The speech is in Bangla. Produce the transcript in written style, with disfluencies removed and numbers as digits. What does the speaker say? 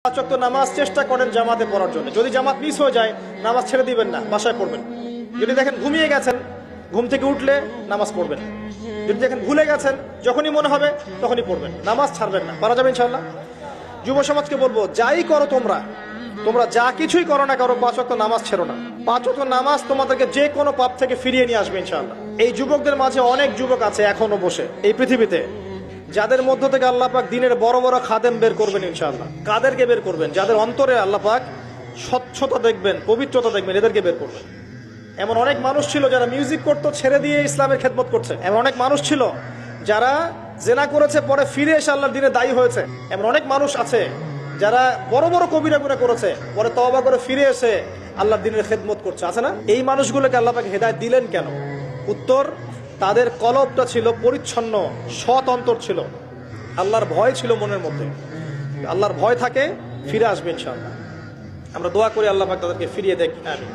পাঁচ ওয়াক্ত নামাজ চেষ্টা করেন জামাতে পড়ার জন্য। যদি জামাত মিস হয়ে যায় নামাজ ছেড়ে দিবেন না, বাসায় পড়বেন। যদি দেখেন ঘুমিয়ে গেছেন, ঘুম থেকে উঠলে নামাজ পড়বেন। যদি দেখেন ভুলে গেছেন, যখনই মনে হবে তখনই পড়বেন, নামাজ ছাড়বেন না। পারা যাবে ইনশাআল্লাহ। যুব সমাজকে বলবো, যাই করো তোমরা যা কিছুই করো না কারো, পাঁচ ওয়াক্ত নামাজ ছেড়ো না। পাঁচ ওয়াক্ত নামাজ তোমাদেরকে যে কোনো পাপ থেকে ফিরিয়ে নিয়ে আসবে ইনশাআল্লাহ। এই যুবকদের মাঝে অনেক যুবক আছে এখনো বসে এই পৃথিবীতে, যাদের মধ্য থেকে আল্লাহ পাক দিনের বড় বড় খাদেম বের করবেন ইনশাআল্লাহ। কাদেরকে বের করবেন? যাদের অন্তরে আল্লাহ পাক স্বচ্ছতা দেখবেন, পবিত্রতা দেখবেন, এদেরকে বের করবেন। এমন অনেক মানুষ ছিল যারা মিউজিক করতো, ছেড়ে দিয়ে ইসলামের খেদমত করছে। এমন অনেক মানুষ ছিল যারা জেনা করেছে, পরে ফিরে এসে আল্লাহর দিনে দায়ী হয়েছে। এমন অনেক মানুষ আছে যারা বড় বড় কবিরা গুনাহ করেছে, পরে তওবা করে ফিরে এসে আল্লাহর দিনের খেদমত করছে, আছে না? এই মানুষগুলোকে আল্লাহ পাক হেদায়েত দিলেন কেন? উত্তর, তাদের কলবটা ছিল পরিচ্ছন্ন, সৎ অন্তর ছিল, আল্লাহর ভয় ছিল মনের মধ্যে। আল্লাহর ভয় থাকে, ফিরে আসবে ইনশাআল্লাহ। আমরা দোয়া করি আল্লাহ পাক তাদেরকে ফিরিয়ে দেখ। আমিন।